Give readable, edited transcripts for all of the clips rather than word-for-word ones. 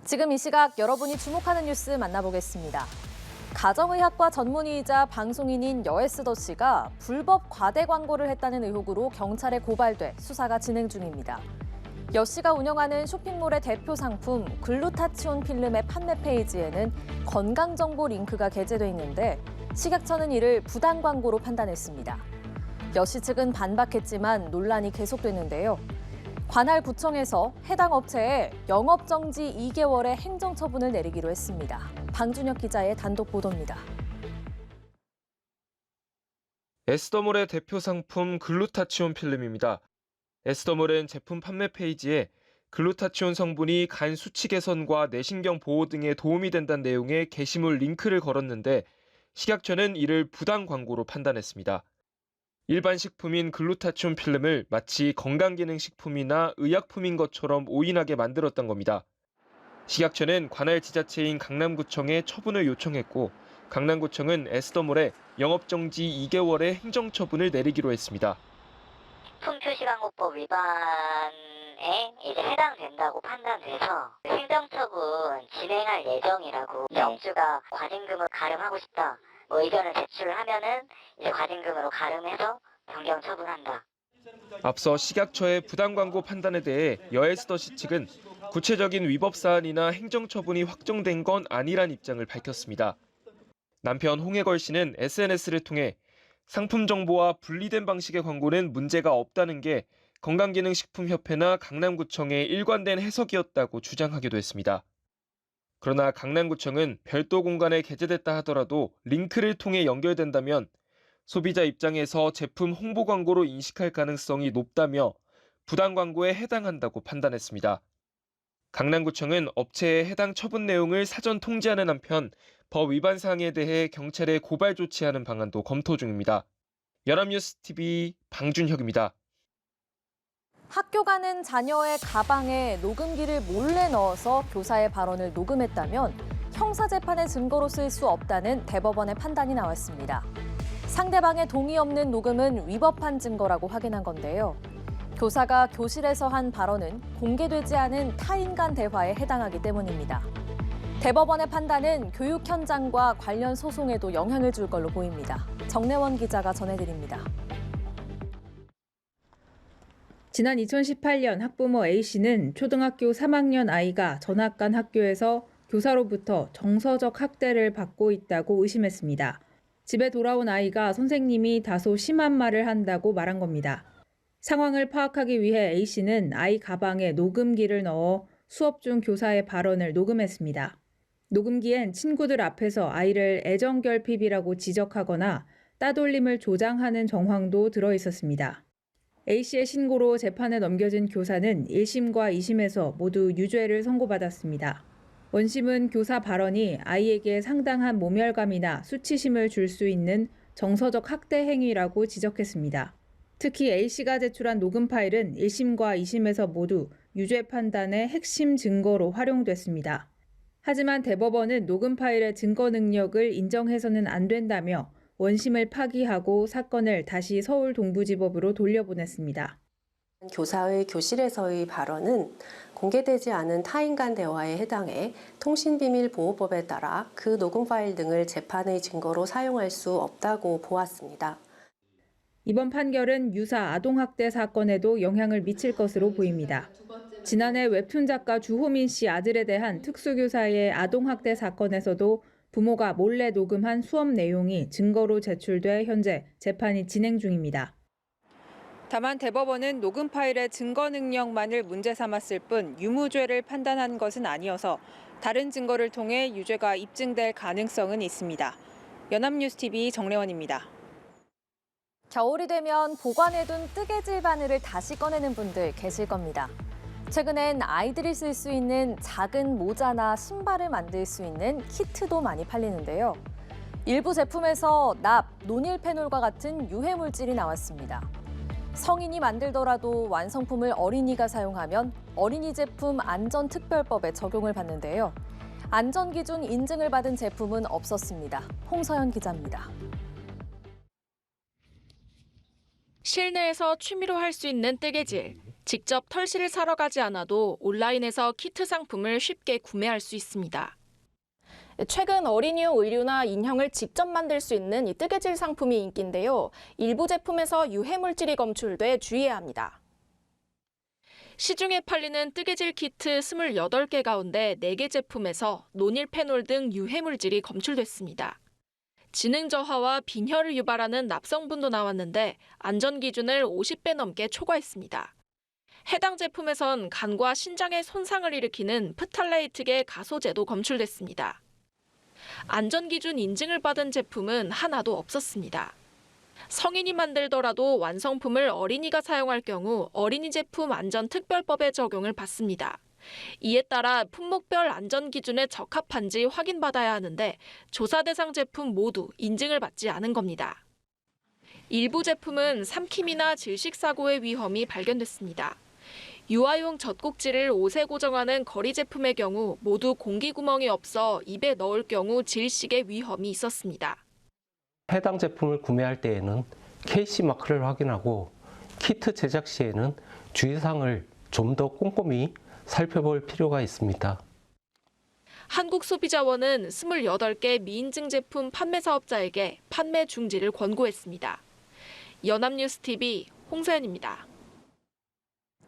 지금 이 시각 여러분이 주목하는 뉴스 만나보겠습니다. 가정의학과 전문의이자 방송인인 여에스더 씨가 불법 과대 광고를 했다는 의혹으로 경찰에 고발돼 수사가 진행 중입니다. 여 씨가 운영하는 쇼핑몰의 대표 상품 글루타치온 필름의 판매 페이지에는 건강정보 링크가 게재돼 있는데 식약처는 이를 부당 광고로 판단했습니다. 여 씨 측은 반박했지만 논란이 계속됐는데요. 관할 구청에서 해당 업체에 영업정지 2개월의 행정처분을 내리기로 했습니다. 방준혁 기자의 단독 보도입니다. 에스더몰의 대표 상품 글루타치온 필름입니다. 에스더몰은 제품 판매 페이지에 글루타치온 성분이 간 수치 개선과 내신경 보호 등에 도움이 된다는 내용의 게시물 링크를 걸었는데 식약처는 이를 부당 광고로 판단했습니다. 일반 식품인 글루타치온 필름을 마치 건강기능식품이나 의약품인 것처럼 오인하게 만들었던 겁니다. 식약처는 관할 지자체인 강남구청에 처분을 요청했고 강남구청은 에스더몰에 영업정지 2개월의 행정처분을 내리기로 했습니다. 품표시광고법 위반에 이제 해당된다고 판단돼서 행정처분 진행할 예정이라고 영주가 과징금을 가름하고 싶다. 의견을 제출하면은 이제 과징금으로 가름해서 변경 처분한다. 앞서 식약처의 부당 광고 판단에 대해 여에스더 씨 측은 구체적인 위법 사안이나 행정처분이 확정된 건 아니란 입장을 밝혔습니다. 남편 홍해걸 씨는 SNS를 통해 상품 정보와 분리된 방식의 광고는 문제가 없다는 게 건강기능식품협회나 강남구청의 일관된 해석이었다고 주장하기도 했습니다. 그러나 강남구청은 별도 공간에 게재됐다 하더라도 링크를 통해 연결된다면 소비자 입장에서 제품 홍보 광고로 인식할 가능성이 높다며 부당 광고에 해당한다고 판단했습니다. 강남구청은 업체의 해당 처분 내용을 사전 통지하는 한편 법 위반 사항에 대해 경찰에 고발 조치하는 방안도 검토 중입니다. 연합뉴스TV 방준혁입니다. 학교 가는 자녀의 가방에 녹음기를 몰래 넣어서 교사의 발언을 녹음했다면 형사재판의 증거로 쓸 수 없다는 대법원의 판단이 나왔습니다. 상대방의 동의 없는 녹음은 위법한 증거라고 확인한 건데요. 교사가 교실에서 한 발언은 공개되지 않은 타인 간 대화에 해당하기 때문입니다. 대법원의 판단은 교육 현장과 관련 소송에도 영향을 줄 걸로 보입니다. 정래원 기자가 전해드립니다. 지난 2018년 학부모 A씨는 초등학교 3학년 아이가 전학 간 학교에서 교사로부터 정서적 학대를 받고 있다고 의심했습니다. 집에 돌아온 아이가 선생님이 다소 심한 말을 한다고 말한 겁니다. 상황을 파악하기 위해 A씨는 아이 가방에 녹음기를 넣어 수업 중 교사의 발언을 녹음했습니다. 녹음기엔 친구들 앞에서 아이를 애정결핍이라고 지적하거나 따돌림을 조장하는 정황도 들어 있었습니다. A씨의 신고로 재판에 넘겨진 교사는 1심과 2심에서 모두 유죄를 선고받았습니다. 원심은 교사 발언이 아이에게 상당한 모멸감이나 수치심을 줄 수 있는 정서적 학대 행위라고 지적했습니다. 특히 A씨가 제출한 녹음 파일은 1심과 2심에서 모두 유죄 판단의 핵심 증거로 활용됐습니다. 하지만 대법원은 녹음 파일의 증거 능력을 인정해서는 안 된다며 원심을 파기하고 사건을 다시 서울동부지법으로 돌려보냈습니다. 교사의 교실에서의 발언은 공개되지 않은 타인 간 대화에 해당해 통신비밀보호법에 따라 그 녹음 파일 등을 재판의 증거로 사용할 수 없다고 보았습니다. 이번 판결은 유사 아동학대 사건에도 영향을 미칠 것으로 보입니다. 지난해 웹툰 작가 주호민 씨 아들에 대한 특수교사의 아동학대 사건에서도 부모가 몰래 녹음한 수업 내용이 증거로 제출돼 현재 재판이 진행 중입니다. 다만 대법원은 녹음 파일의 증거 능력만을 문제 삼았을 뿐 유무죄를 판단한 것은 아니어서 다른 증거를 통해 유죄가 입증될 가능성은 있습니다. 연합뉴스TV 정래원입니다. 겨울이 되면 보관해둔 뜨개질 바늘을 다시 꺼내는 분들 계실 겁니다. 최근엔 아이들이 쓸 수 있는 작은 모자나 신발을 만들 수 있는 키트도 많이 팔리는데요. 일부 제품에서 납, 노닐페놀과 같은 유해 물질이 나왔습니다. 성인이 만들더라도 완성품을 어린이가 사용하면 어린이 제품 안전특별법에 적용을 받는데요. 안전기준 인증을 받은 제품은 없었습니다. 홍서연 기자입니다. 실내에서 취미로 할 수 있는 뜨개질. 직접 털실을 사러 가지 않아도 온라인에서 키트 상품을 쉽게 구매할 수 있습니다. 최근 어린이용 의류나 인형을 직접 만들 수 있는 이 뜨개질 상품이 인기인데요. 일부 제품에서 유해물질이 검출돼 주의해야 합니다. 시중에 팔리는 뜨개질 키트 28개 가운데 4개 제품에서 노닐페놀 등 유해물질이 검출됐습니다. 지능 저하와 빈혈을 유발하는 납성분도 나왔는데 안전 기준을 50배 넘게 초과했습니다. 해당 제품에선 간과 신장에 손상을 일으키는 프탈레이트계 가소제도 검출됐습니다. 안전기준 인증을 받은 제품은 하나도 없었습니다. 성인이 만들더라도 완성품을 어린이가 사용할 경우 어린이 제품 안전특별법의 적용을 받습니다. 이에 따라 품목별 안전기준에 적합한지 확인받아야 하는데 조사 대상 제품 모두 인증을 받지 않은 겁니다. 일부 제품은 삼킴이나 질식사고의 위험이 발견됐습니다. 유아용 젖꼭지를 옷에 고정하는 거리 제품의 경우 모두 공기구멍이 없어 입에 넣을 경우 질식의 위험이 있었습니다. 해당 제품을 구매할 때에는 KC 마크를 확인하고 키트 제작 시에는 주의사항을 좀 더 꼼꼼히 살펴볼 필요가 있습니다. 한국소비자원은 28개 미인증 제품 판매 사업자에게 판매 중지를 권고했습니다. 연합뉴스TV 홍서연입니다.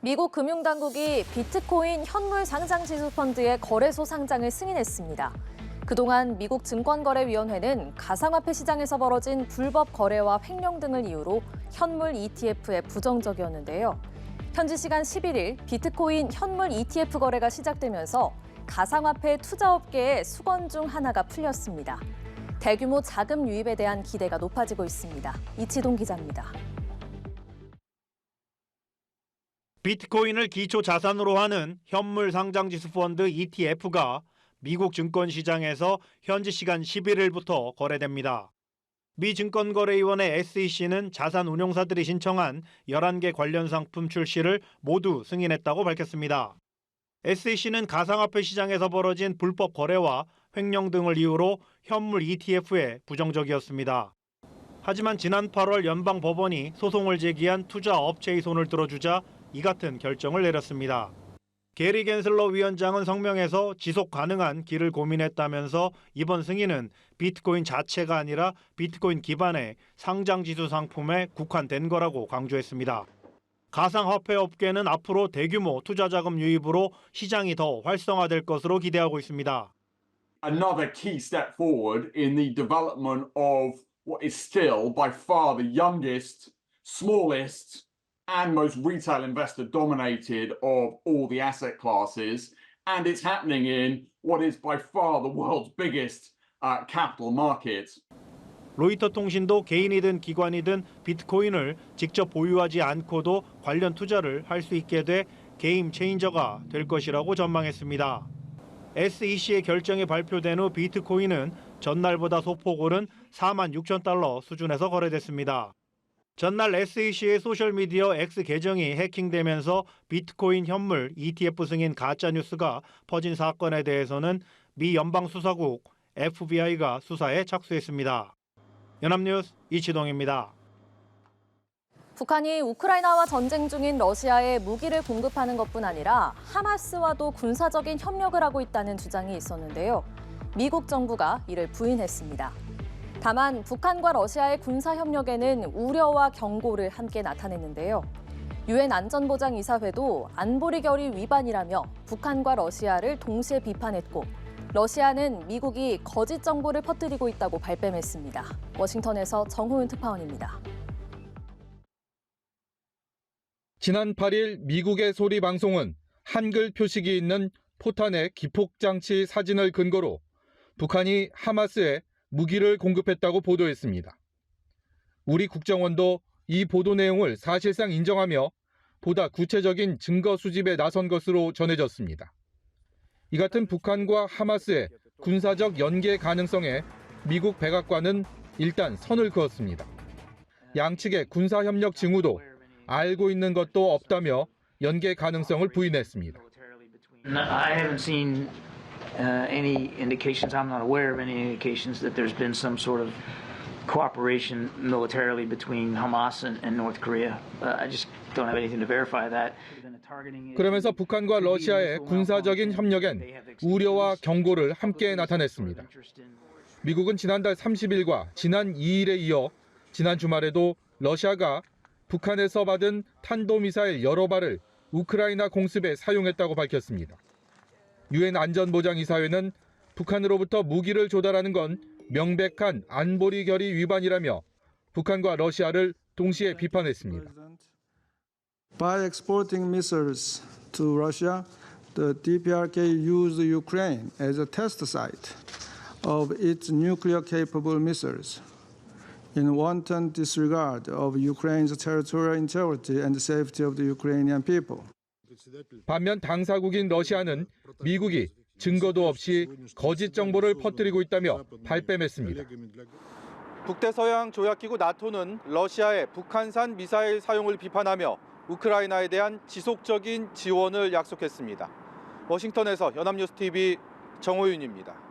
미국 금융당국이 비트코인 현물 상장 지수 펀드의 거래소 상장을 승인했습니다. 그동안 미국 증권거래위원회는 가상화폐 시장에서 벌어진 불법 거래와 횡령 등을 이유로 현물 ETF에 부정적이었는데요. 현지 시간 11일 비트코인 현물 ETF 거래가 시작되면서 가상화폐 투자업계의 수건 중 하나가 풀렸습니다. 대규모 자금 유입에 대한 기대가 높아지고 있습니다. 이치동 기자입니다. 비트코인을 기초 자산으로 하는 현물 상장지수 펀드 ETF가 미국 증권시장에서 현지 시간 11일부터 거래됩니다. 미 증권거래위원회 SEC는 자산 운용사들이 신청한 11개 관련 상품 출시를 모두 승인했다고 밝혔습니다. SEC는 가상화폐 시장에서 벌어진 불법 거래와 횡령 등을 이유로 현물 ETF에 부정적이었습니다. 하지만 지난 8월 연방법원이 소송을 제기한 투자업체의 손을 들어주자 이 같은 결정을 내렸습니다. 게리 겐슬러 위원장은 성명에서 지속 가능한 길을 고민했다면서 이번 승인은 비트코인 자체가 아니라 비트코인 기반의 상장지수 상품에 국한된 거라고 강조했습니다. 가상화폐 업계는 앞으로 대규모 투자자금 유입으로 시장이 더 활성화될 것으로 기대하고 있습니다. Another key step forward in the development of what is still by far the youngest, smallest and most retail investor dominated of all the asset classes, and it's happening in what is by far the world's biggest capital market. 로이터 통신도 개인이든 기관이든 비트코인을 직접 보유하지 않고도 관련 투자를 할 수 있게 돼 게임 체인저가 될 것이라고 전망했습니다. SEC의 결정이 발표된 후 비트코인은 전날보다 소폭 오른 46,000달러 수준에서 거래됐습니다. 전날 SEC의 소셜미디어 X 계정이 해킹되면서 비트코인 현물 ETF 승인 가짜뉴스가 퍼진 사건에 대해서는 미 연방수사국 FBI가 수사에 착수했습니다. 연합뉴스 이치동입니다. 북한이 우크라이나와 전쟁 중인 러시아에 무기를 공급하는 것뿐 아니라 하마스와도 군사적인 협력을 하고 있다는 주장이 있었는데요. 미국 정부가 이를 부인했습니다. 다만 북한과 러시아의 군사 협력에는 우려와 경고를 함께 나타냈는데요. 유엔 안전보장이사회도 안보리 결의 위반이라며 북한과 러시아를 동시에 비판했고 러시아는 미국이 거짓 정보를 퍼뜨리고 있다고 발뺌했습니다. 워싱턴에서 정호윤 특파원입니다. 지난 8일 미국의 소리 방송은 한글 표식이 있는 포탄의 기폭장치 사진을 근거로 북한이 하마스에 무기를 공급했다고 보도했습니다. 우리 국정원도 이 보도 내용을 사실상 인정하며 보다 구체적인 증거 수집에 나선 것으로 전해졌습니다. 이 같은 북한과 하마스의 군사적 연계 가능성에 미국 백악관은 일단 선을 그었습니다. 양측의 군사협력 징후도 알고 있는 것도 없다며 연계 가능성을 부인했습니다. I haven't seen any indications. I'm not aware of any indications that there's been some sort of cooperation militarily between Hamas and North Korea. I just don't have anything to verify that. 그러면서 북한과 러시아의 군사적인 협력엔 우려와 경고를 함께 나타냈습니다. 미국은 지난달 30일과 지난 2일에 이어 지난 주말에도 러시아가 북한에서 받은 탄도미사일 여러 발을 우크라이나 공습에 사용했다고 밝혔습니다. 유엔 안전보장이사회는 북한으로부터 무기를 조달하는 건 명백한 안보리 결의 위반이라며 북한과 러시아를 동시에 비판했습니다. By exporting missiles to Russia, the DPRK used Ukraine as a test site of its nuclear-capable missiles in wanton disregard of Ukraine's territorial integrity and the safety of the Ukrainian people. 반면 당사국인 러시아는 미국이 증거도 없이 거짓 정보를 퍼뜨리고 있다며 발뺌했습니다. 북대서양 조약기구 나토는 러시아의 북한산 미사일 사용을 비판하며 우크라이나에 대한 지속적인 지원을 약속했습니다. 워싱턴에서 연합뉴스TV 정호윤입니다.